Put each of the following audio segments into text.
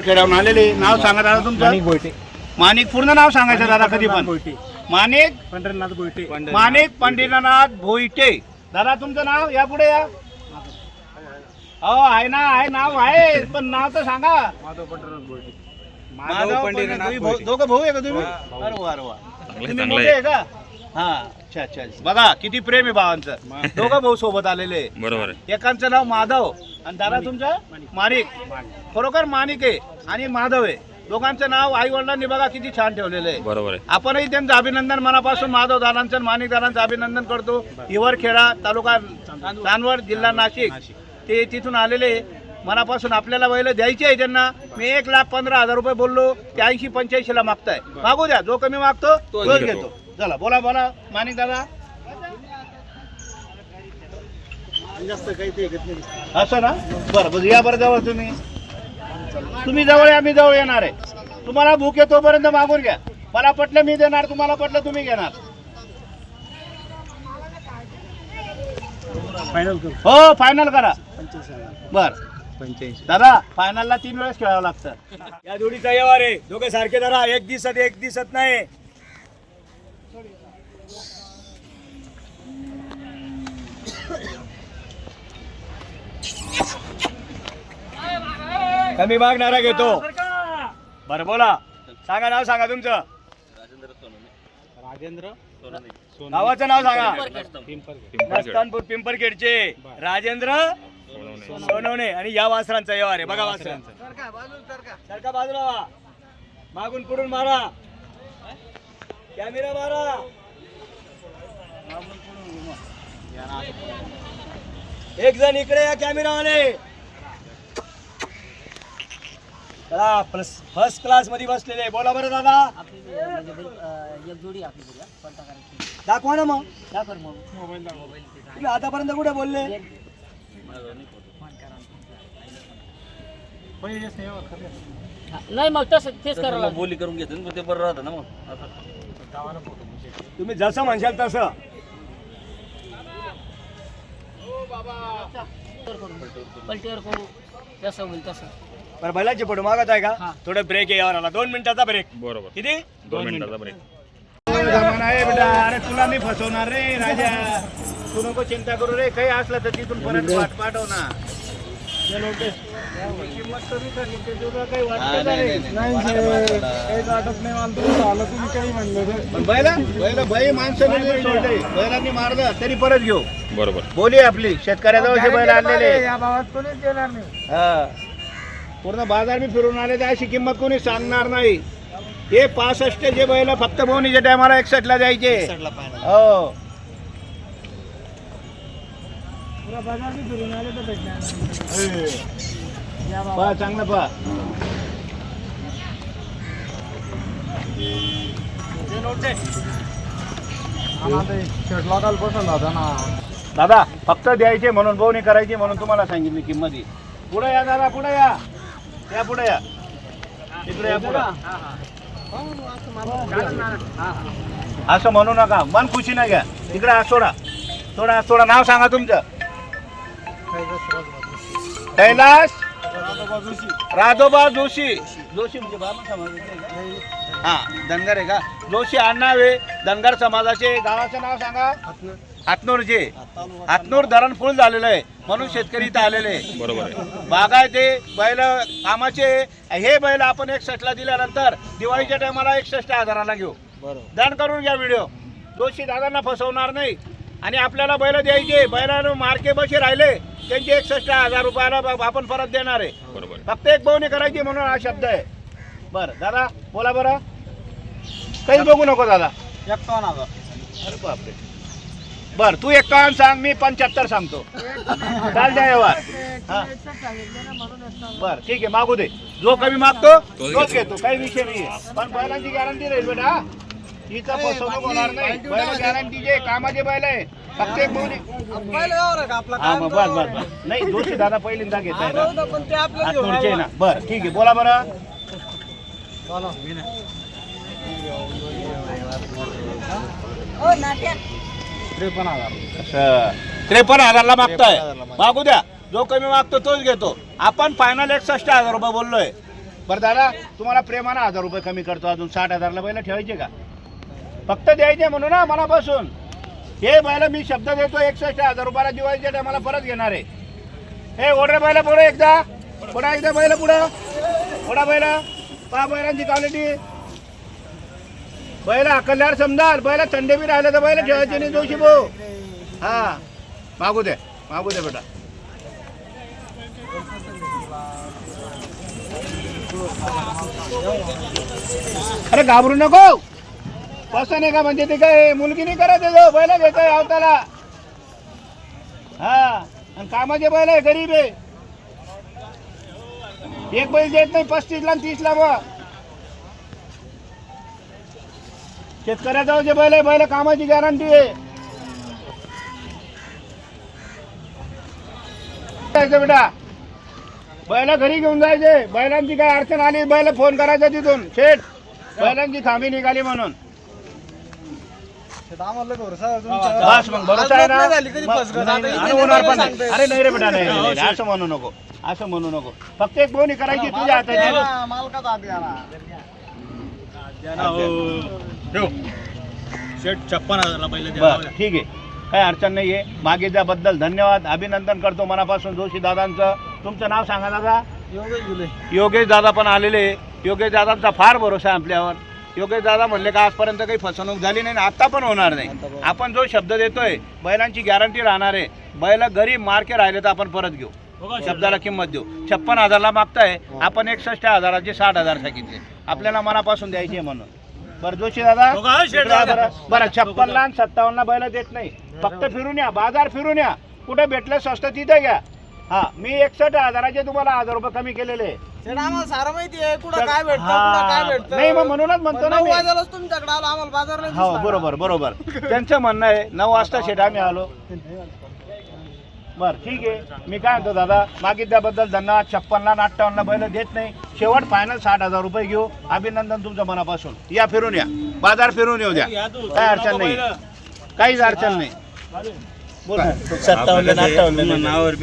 शेतकऱ्याहून आलेले. नाव सांगा दादा तुमचं. माणिक बोयटे. माणिक पूर्ण नाव सांगायचं दादा कधी पण. माणिक पंढरीनाथ बोयटे. माणिक पंढरीनाथ भोईटे. दादा तुमचं नाव या पुढे या. हो आहे ना, आहे नाव आहे पण नाव तर सांगा. माधव पंढरीनाथ बोयटे. माधव पंढरीनाथ. दोघं भाऊ आहे का तुम्ही? अरे वा, अरे वा. तुम्ही मोठे आहे का? हा, अच्छा अच्छा. बघा किती प्रेम आहे भावांचं. दोघं भाऊ सोबत आलेले. बरोबर. एकांचं नाव माधव आणि दादा तुमचं माणिक. खरोखर माणिक आहे आणि माधव आहे. दोघांचं नाव आई वडिलांनी बघा किती छान ठेवलेलं आहे. बरोबर आहे. आपणही त्यांचं अभिनंदन मनापासून माधव दादांचं माणिक दादांचं अभिनंदन करतो. हिवरखेडा तालुका चांदवड जिल्हा नाशिक ते तिथून आलेले. मनापासून आपल्याला बैल द्यायचे आहे त्यांना. मी 1,15,000 रुपये बोललो ते 80-85 मागताय. मागू द्या, जो कमी मागतो तोच घेतो. चला बोला बोला माणिक दादा. जास्त काही ते घेत नाही. असं ना, बरं बरं या बरं जवळ तुम्ही. तुम्ही जवळ या, मी जवळ येणार आहे. तुम्हाला भूक आहे तोपर्यंत मागून घ्या. मला पटलं मी देणार, तुम्हाला पटलं तुम्ही घेणार. फायनल करू. हो फायनल करा. 85,000. बर 85. दादा फायनलला 3 वेळेस खेळावं लागतं. या जोडीचा व्यवहार आहे. दोघे सारखे जरा एक दिसत नाही. कमी मागणारा घेतो. बरं बोला, सांगा नाव सांगा तुमचं. राजेंद्र गावाचं नाव सांगा. नस्तानपूर पिंपरखेडचे राजेंद्र सोनवणे. आणि या वासरांचा व्यवहार आहे. बघा वासरांचा. सारखा बाजूला व्हा. मागून पुढून मारा. कॅमेरा मारा. एक जण इकडे या कॅमेरावाले. फर्स्ट क्लास मध्ये बसलेले. बोला बरं दादा. दाखवा ना मग. तुम्ही आतापर्यंत कुठे बोलले? नाही मग तसं तेच करावं. बोली करून घेतो ते बरं राहतं ना. मग तुम्ही जसं म्हणशाल तसं. पलटीवर करू जसं होईल तसं. बरं बैलाची फोटो मागत आहे का? थोडं ब्रेक आहे यावर. 2 मिनिटाचा ब्रेक. बरोबर. किती? 2 मिनिटाचा ब्रेक. जमाना आहे बेटा. अरे तुला मी फसवणार रे राजा. तू नको चिंता करू रे. काही असलं तर तिथून परत पाठव ना. किंमत कमी झाली ते तुला काही वाटतं का रे? काहीच वाटत नाही मला. तुम्ही आलं तुम्ही काही म्हणलं. पण बैल माणसं सोडले. बैलांनी मारलं तरी परत घेऊ. बरोबर. बोली आपली शेतकऱ्याजवळ बैल आणलेले. या भावात कोणीच देणार नाही. हा पूर्ण बाजार मी फिरून आले तर अशी किंमत कोणी सांगणार नाही. हे 65 जे बैल फक्त बोनीच्या टायमाला 61 ला द्यायचे. हो बाजार मी फिरून आले तर भेटणार. पहा चांगलं पहा. दादा फक्त द्यायचे म्हणून बोनी करायची म्हणून तुम्हाला सांगितली किंमत. पुढे या दादा, पुढे या. या पुढे या. इकडे या पुढे. असं म्हणू नका. मन खुशी ना घ्या. तिकडे सोडा सोडा सोडा. नाव सांगा तुमचं. कैलास राधोबा जोशी. जोशी म्हणजे बाबा समाजाचे. हा धनगर आहे का? जोशी आडनावे धनगर समाजाचे. गावाचं नाव सांगा. हातनूरचे. हातनूर धरण फुल झालेलं आहे म्हणून शेतकरी इथं आलेले. बरोबर आहे. बागायते बैल कामाचे. हे बैल आपण 61 ला दिल्यानंतर दिवाळीच्या टायमाला 61,000 घेऊ. दंड करून घ्या व्हिडिओ. दोषी दादांना फसवणार नाही. आणि आपल्याला बैल द्यायचे. बैलानं मार्के बसे राहिले त्यांचे 61,000 रुपयाला आपण परत देणार आहे. बरोबर. फक्त एक बोवणी करायची म्हणून हा शब्द आहे. बरं दादा बोला बरं. काही बघू नको दादा. 51,000. अरे बापरे. बर तू 51 सांग, मी 75 सांगतो. चाल द्या व्यवहार. बर ठीक आहे मागू दे. जो कमी मागतो तोच घेतो. काही विषय नाही. पण बैलांची गॅरंटी राहील बेटा. हिचं फसवणूक होणार नाही. बैल गॅरंटीचे कामाचे बैल आहे. फक्त एक बोवणी. हा मग बस बस बस. नाही दोषी दादा पहिल्यांदा घेत आहे ना. बर ठीक आहे बोला बरं. 53,000 ला मागताय. मागू द्या. जो कमी मागतो तोच घेतो. आपण फायनल 61,000 रुपये बोललोय. बरं दादा तुम्हाला प्रेमानं 1000 रुपये कमी करतो, अजून 60,000ला बैल ठेवायचे का? फक्त द्यायचे म्हणून ना मनापासून. हे बैल मी शब्द देतो 61,000 रुपयाला दिवाळीच्या टायमाला परत घेणार आहे. हे ओढरे बैल पुढे एकदा, पुढा एकदा बैल पुढं, पुढा बैल पहा बैलांची क्वालिटी. बैल अकल्यावर समजा बैल थंडे बी राहिले तर बैल ठेवायचे नाही जोशी भाऊ. हा मागू दे बेटा. अरे घाबरू नको, कसं नाही का म्हणजे ते काय मुलगी नाही करायचं जो बैल घेतोय आवताला. हा आणि कामाचे बैल आहे, गरीब आहे. एक बैल देत नाही 35ला आणि 30ला. बा शेतकऱ्याचा जे बैल आहे, बैल कामाची गॅरंटी आहे. बेटा बैल घरी घेऊन जायचे, बैलांची काय अडचण आली बैल फोन करायचा तिथून शेठ बैलांची खामी निघाली म्हणून. बस मग भरोसा आहे ना, आणि होणार पण नाही. अरे नाही रे बेटा, नाही असं म्हणू नको, असं म्हणू नको. फक्त एक बोनी करायची तुझ्या हाताची. शेट 56,000ला बैल बरं ठीक आहे, काही अडचण नाही आहे. मागितल्याबद्दल धन्यवाद, अभिनंदन करतो मनापासून जोशी दादांचं. तुमचं नाव सांगा दादा. योगेश दादा पण आलेले. योगेश दादांचा फार भरोसा आहे आपल्यावर. योगेश दादा म्हणले का आजपर्यंत काही फसवणूक झाली नाही, आता पण होणार नाही. आपण जो शब्द देतोय बैलांची गॅरंटी राहणार आहे. बैल गरीब मार्के राहिले तर आपण परत घेऊ, शब्दाला किंमत देऊ. 56,000ला मागताय आपण, 61,000चे 60,000 सांगितले. आपल्याला मनापासून द्यायचे म्हणून. बरं जोशी दादा बरं 56ला आणि 57ला बैल देत नाही. फक्त फिरून या, बाजार फिरून या, कुठे भेटलं स्वस्त तिथे घ्या. हा मी 61,000चे तुम्हाला 1000 रुपये कमी केलेले. सारं माहिती आहे कुठं काय भेटतं, कुठं काय भेटतं. नाही मग म्हणूनच म्हणतो ना मी. तुमच्याकडे आलो, आम्हाला बाजार नाही हो बरोबर त्यांचं म्हणणं आहे 9 वाजता शेट आम्ही आलो. बरं ठीक आहे, मी काय म्हणतो दादा मागितल्याबद्दल धन्यवाद. 56ला आणि 58ला बैल देत नाही. शेवट फायनल 60,000 रुपये घेऊ. अभिनंदन तुमच्या मनापासून. या फिरून या, बाजार फिरून येऊ द्या, काही अडचण नाही, काहीच अडचण नाही. बोला 57 नावावर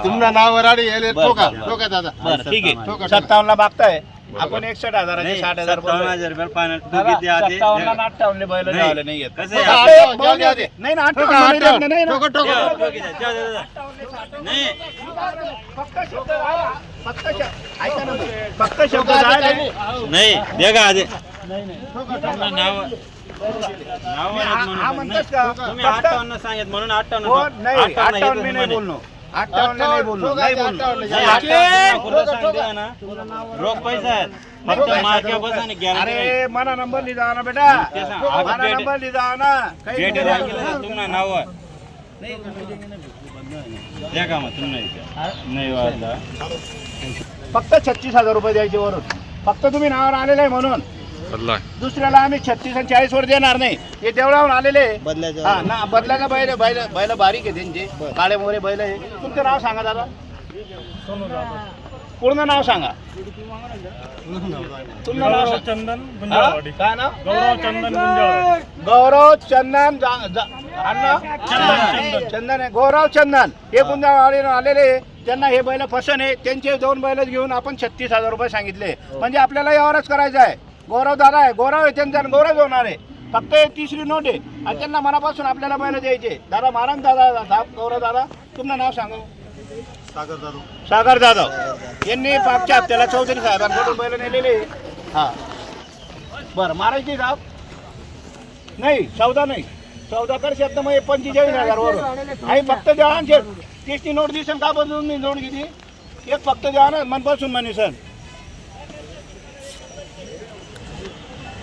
तुमच्या नावावर आडी ठोका दादा. बरं ठीक आहे, 57ला मागताय आपण 61,000चे 60,000 रुपये फायनल. 57ला आणि 58ला बैल द्यावले नाही येत. नाही ना 58 नाही ना. फक्त शब्द नाही दे का आधी हा म्हणतोस का तुम्ही 58 सांगत म्हणून 58 हो, नाही 58 मी नाही बोललो, 58 नाही बोललो, नाही बोललो. रोख पैसा आहेत फक्त मार्के बस आणि अरे मला नंबर लिहा ना बेटा, मला नंबर लिहा ना. काही तुम्हाला नाव द्या का मग तुम्ही नाही वाजला. फक्त 36,000 रुपये द्यायचे वरून. फक्त तुम्ही नावावर आलेले आहे म्हणून. दुसऱ्याला आम्ही 36 आणि 40 वर देणार नाही. हे देवळावर आलेले हा ना. बदलाचा बैल बैल बारीक आहे त्यांचे, काळे मोरे बैल आहे. तुमचं नाव सांगा दादा, पूर्ण नाव सांगा. तुमचं नाव चंदन गुंजाळवाडी. काय नाव? गौरव चंदन गुंजाळ. गौरव चंदन चंदन आहे. गौरव चंदन हे गुंजाळवाडीवर आलेले. त्यांना हे बैल पसंत आहे. त्यांचे 2 बैल घेऊन आपण 36,000 रुपये सांगितले. म्हणजे आपल्याला यावरच करायचं आहे. गौरव दादा आहे, गौरव आहे त्यांचा, गौरव होणार आहे. फक्त 3री नोट आहे आणि त्यांना मनापासून आपल्याला बैल द्यायचे. दादा महाराज दादा, गौरव दादा तुमचं नाव सांगा. सागर जाधव यांनी मागच्या हप्त्याला चौधरी साहेबांकडून बैल नेलेले. हा बरं मारायची गाव नाही, सौदा नाही, सौदा कर शब्द मग 45,000 वरून आणि फक्त द्या. 30ची नोट दिसेल का बदलून मी नोट किती एक फक्त द्या ना मनपासून म्हणे सर.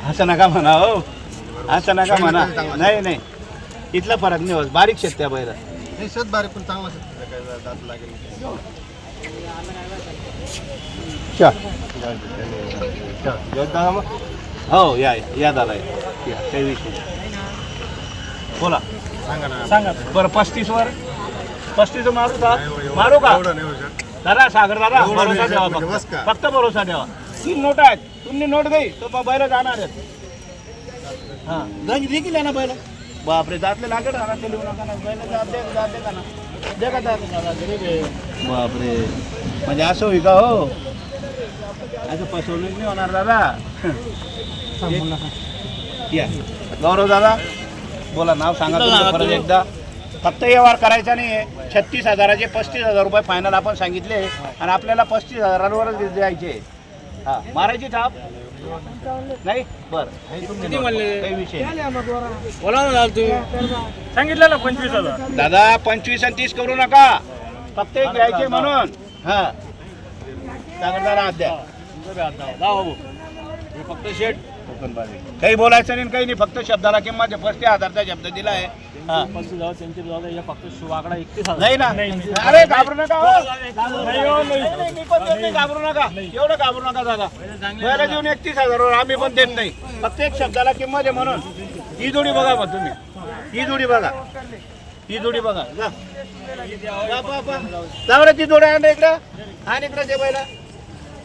असं नका म्हणा हो, असं नका म्हणा. नाही नाही इथला फरक नाही होत. बारीक शेत त्या बैला बारीक पण चांगला दात लागेल. हो या दादा या, काही विषय नाही. बोला सांगा बरं. 35 वर 35 मारू का? मारू का दादा? सागर दादा भरोसा ठेवा, फक्त भरोसा ठेवा. 3 नोट आहेत, तुम्ही नोट गई तो बैल जाणार आहेत. हा देखील आहे ना बैल. बापरे दातले लागेल ना ते लिहू नका ना बैल दात दे का ना दे का दात बापरे म्हणजे असं होई का हो असं फसवणूक नाही होणार दादा या गौरव दादा बोला नाव सांगा तुमचं परत एकदा फक्त व्यवहार करायचा नाही आहे 36,000चे 35,000 रुपये फायनल आपण सांगितले आणि आपल्याला 35,000वरच द्यायचे हा मारायची थाप नाही बरं किती म्हणले काही विषय बोला ना तुम्ही सांगितलं ना 25,000 दादा 25 आणि 30 करू नका फक्त एक घ्यायचे म्हणून हा सांगितलं अद्या फक्त शेट काही बोलायचं नाही काही नाही फक्त शब्दाला किंमत 35,000चा शब्द दिला आहे हा. फक्त शिवाकडा 31,000 नाही ना अरे घाबरू नका हो. नाही, मी पण देत नाही घाबरू नका एवढं घाबरू नका दादा पहिला देऊन 31,000 वर आम्ही पण देत नाही फक्त एक शब्दाला किंमत आहे म्हणून ही जोडी बघा मग तुम्ही ही जोडी बघा जा बरं ती जोडी आण इकडं आणि इकडं ते बैला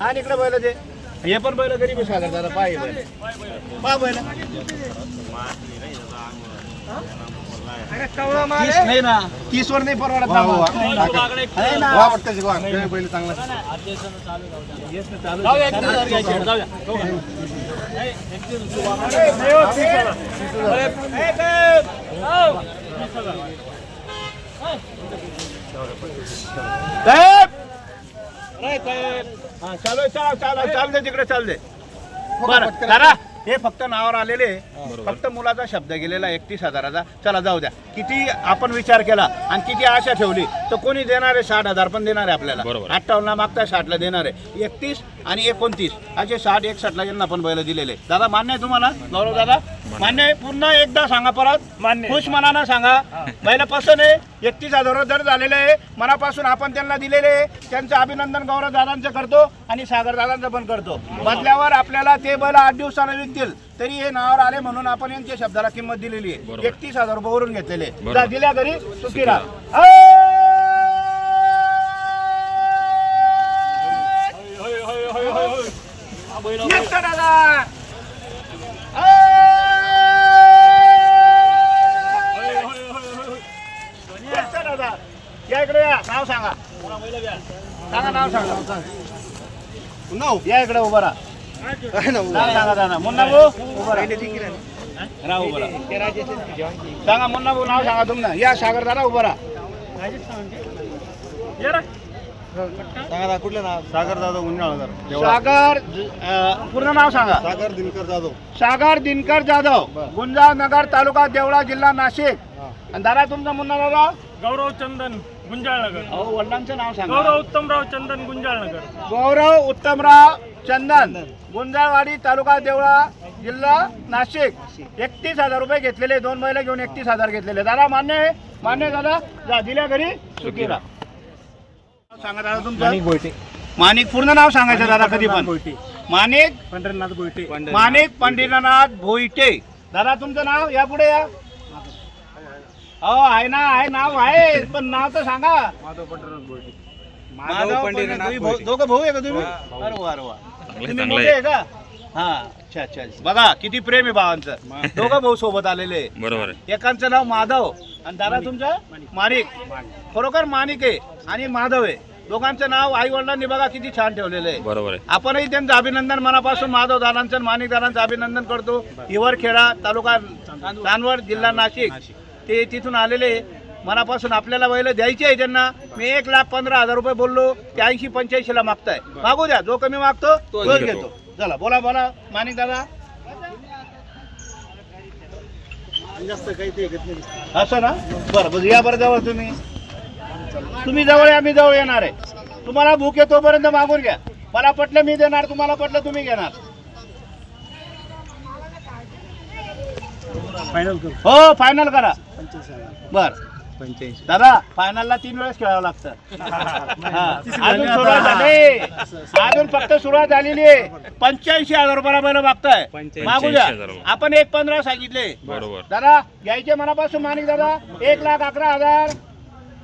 आणि इकडं बैल ते हे पण बैल गरीब सागर दादा पाय बैल पा बैल 30 नाही ना 30 वर नाही परवडत ना भाऊ. आहे ना. वा वाटतं शिकवा बैल चांगला चाल दे तिकडे चाल दे बरं करा हे फक्त नावावर आलेले फक्त मुलाचा शब्द गेलेला 31,000चा चला जाऊ द्या किती आपण विचार केला आणि किती आशा ठेवली तर कोणी देणार आहे 60,000 पण देणार आहे आपल्याला 58 मागता 60ला देणार आहे 31 आणि 29 असे 60 61ला यांना पण बैल दिलेले दादा मान्य आहे तुम्हाला गौरव दादा मान्य आहे पुन्हा एकदा सांगा परत मान्य खुश मनानं सांगा बैल पसंत आहे 31,000 दर झालेले आहे मनापासून आपण त्यांना दिलेले आहे त्यांचं अभिनंदन गौरव दादांचं करतो आणि सागर दादांचं पण करतो बदल्यावर आपल्याला ते बैल 8 दिवसानं विकतील तरी हे नावावर आले म्हणून आपण यांच्या शब्दाला किंमत दिलेली आहे 31,000 रुपये वरून घेतलेले दिल्या घरी सुखी राहा या इकडे या नाव सांगा नाव सांगा नाव या इकडे उभा राहा काय नाव नाव सांगा दादा मुन्ना भाऊ उभा राहा उभा राहा सांगा मुन्ना भाऊ नाव सांगा तुमनं या सागर दादा उभा राहा सांगा कुठलं नाव सागर जाधव गुंजाळकर सागर पूर्ण नाव सांगा सागर दिनकर जाधव सागर दिनकर जाधव गुंजाळ नगर तालुका देवळा जिल्हा नाशिक आणि दादा तुमचा मुन्ना दादा गौरव चंदन गुंजाळनगर अहो वडिलांचं नाव सांगा गौरव उत्तमराव चंदन गुंजाळनगर गौरव उत्तमराव चंदन गुंजाळवाडी तालुका देवळा जिल्हा नाशिक 31,000 रुपये घेतलेले 2 महिला घेऊन 31,000 घेतलेले दादा मान्य आहे मान्य दादा जा दिल्या घरी सुखी राहा सांगा दादा तुमचं माणिक पूर्ण नाव सांगायचं दादा कधी पण माणिक पंढरीनाथ गोयटे माणिक पंढरीनाथ भोईटे दादा तुमचं नाव या पुढे या हो आहे ना आहे नाव आहे पण नाव तर सांगा माधव पंढरीनाथ दोघं भाऊ आहे का तुम्ही अरे वा अरे वा तुम्ही मोठे आहे का हा अच्छा अच्छा बघा किती प्रेम आहे भावांचं दोघं भाऊ सोबत आलेले बरोबर एकांचं नाव माधव आणि दादा तुमचं माणिक खरोखर माणिक आहे आणि माधव आहे दोघांचं नाव आई वडिलांनी बघा किती छान ठेवलेलं आहे बरोबर आहे आपणही त्यांचं अभिनंदन मनापासून माधव दादांचं माणिक दादांचं अभिनंदन करतो हिवरखेडा तालुका चांदवड जिल्हा नाशिक ते तिथून आलेले मनापासून आपल्याला बैल द्यायचे आहे त्यांना मी 1,15,000 रुपये बोललो ते 80-85ला मागताय मागू द्या जो कमी मागतो तोच घेतो चला बोला बोला माणिक दादा जास्त काही ते घेत नाही असं ना बरं बरं या बरं जवळ तुम्ही जवळ आम्ही जवळ येणार आहे तुम्हाला भूक आहे तोपर्यंत मागून घ्या मला पटलं मी देणार तुम्हाला पटलं तुम्ही घेणार फायनल करू हो फायनल करा बर दादा फायनलला 3 वेळेस खेळावं लागतं अजून सुरुवात झाली अजून फक्त सुरुवात झालेली आहे 85,000 रुपयाला बैल मागताय मागू द्या आपण 1,15 सांगितले बरोबर दादा घ्यायचे मनापासून माणिक दादा 1,11,000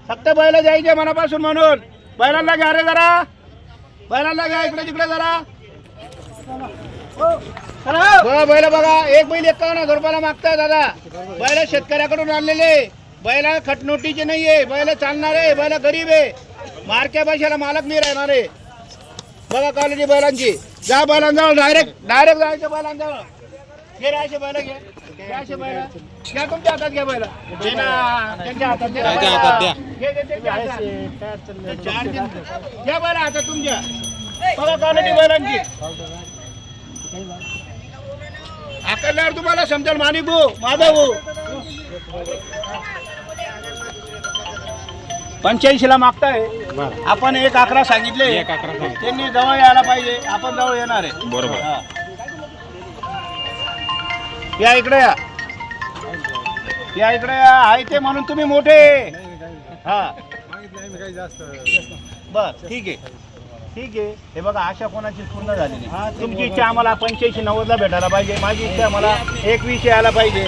फक्त बैल द्यायचे मनापासून म्हणून बैलांना घ्या रे जरा बैलांना घ्या इकडे तिकडे जरा बघा बैल बघा, एक बैल 51,000 रुपयाला मागताय दादा. बैल शेतकऱ्याकडून आणलेले, बैल खटनोटीचे नाहीये, बैल चालणारे, बैल गरीब आहे, मारक्या पैशाला मालक नाही राहणार आहे. बघा क्वालिटी बैलांची. जा बैलांजवळ डायरेक्ट जायचं बैलांजवळ. घे रे असे बैल, घे असे बैल, घ्या तुमच्या हातात, घ्या बैल, घे ना त्यांच्या हातात, घे त्यांच्या हातात. घ्या बैल हातात तुमच्या. बघा क्वालिटी बैलांची. आकडल्यावर तुम्हाला समजेल. माणिक भाऊ, माधव भाऊ, 85ला मागताय आपण. 1,11 सांगितले, त्यांनी जवळ यायला पाहिजे, आपण जवळ येणार आहे. बरोबर. या इकडे या, या इकडे या. आहे ते म्हणून तुम्ही मोठे. हा बर, ठीक आहे ठीक आहे. हे बघा, आशा कोणाची पूर्ण झाली नाही. तुमची इच्छा आम्हाला 85-90ला भेटायला पाहिजे, माझी इच्छा मला 21 यायला पाहिजे.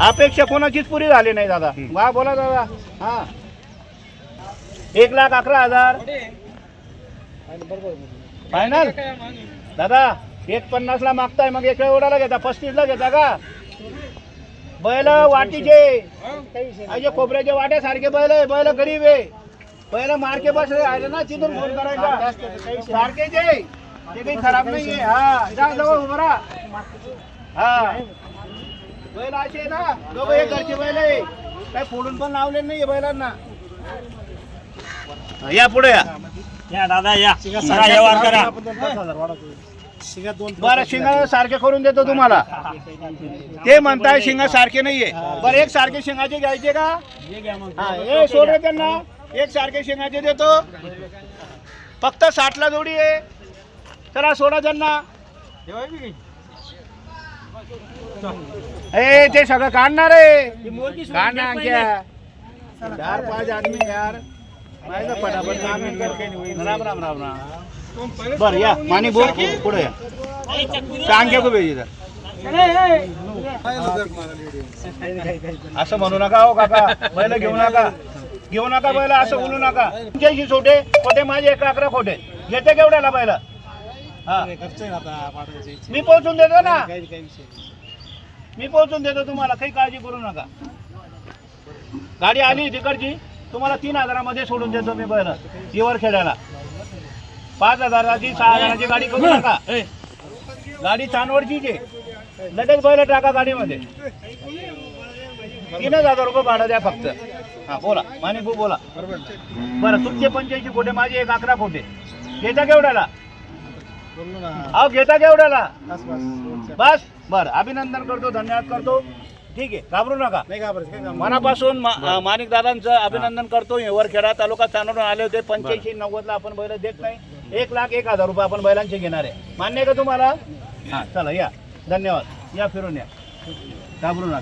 अपेक्षा कोणाचीच पुरी झाली नाही दादा. वा बोला दादा. हा 1,11,000 फायनल दादा. 1,50ला मागताय, मग 1 एवढाला घेता, 35ला घेता का? बैल वाटीचे, असे खोबऱ्याच्या वाट्यासारखे बैल आहे. बैल गरीब आहे, बैल मार्के बस राहिले ना, तिथून फोन करायचा. सारखेच आहे ते, काही खराब नाहीये. हा जा जवळ उभं राहा. हा बैल असे आहे ना, दोघं एक घरचे बैल आहे, काही फोडून पण लावले नाहीये बैलांना. या पुढे या दादा या व्यवहार करा. बरं, शिंगा सारखे करून देतो तुम्हाला. ते म्हणताय शिंगा सारखे नाहीये. बरं, एक सारखे शिंगाचे घ्यायचे का? हा, हे सोड रे त्यांना. एक सारखे शिंगाचे देतो, फक्त 60ला जोडी आहे. चला सोडा त्यांना. ए ते सगळं काढणार आहे, काढणार क्या 4-5 आदमी यार. फटाफट राम राम राम राम. बरं या मानी बोल पुढे या. सांग को भेजी असं म्हणू नका हो काका. बैल घेऊ नका बैल, असं बोलू नका. तुमच्याशी छोटे खोटे, माझे 1,11 खोटे. घेते केवढ्याला बैल? हा मी पोहोचून देतो ना, मी पोहोचून देतो तुम्हाला, काही काळजी करू नका. गाडी आली तिकडची, तुम्हाला 3,000मध्ये सोडून देतो मी बैल. येवर खेळायला 5,000ची 6,000ची गाडी करू नका. गाडी चांदवडचीच आहे, लगेच बैल टाका गाडीमध्ये. 3,000 रुपये भाडं द्या फक्त. हा बोला माणिक भाऊ बोला. बरं, तुमचे 85 खोटे, माझे 1,11 खोटे. घेता केवढ्याला? अहो घेता केवढ्याला? बस. बरं, अभिनंदन करतो, धन्यवाद करतो. ठीक आहे, घाबरू नका. मनापासून माणिक दादांचं अभिनंदन करतो. वरखेडा तालुका चांदवड आले होते. 85-90ला आपण बैल देत नाही. 1,01,000 रुपये आपण बैलांचे घेणार आहे. मान्य आहे का तुम्हाला? हा चला या, धन्यवाद. या फिरून या, घाबरू नका.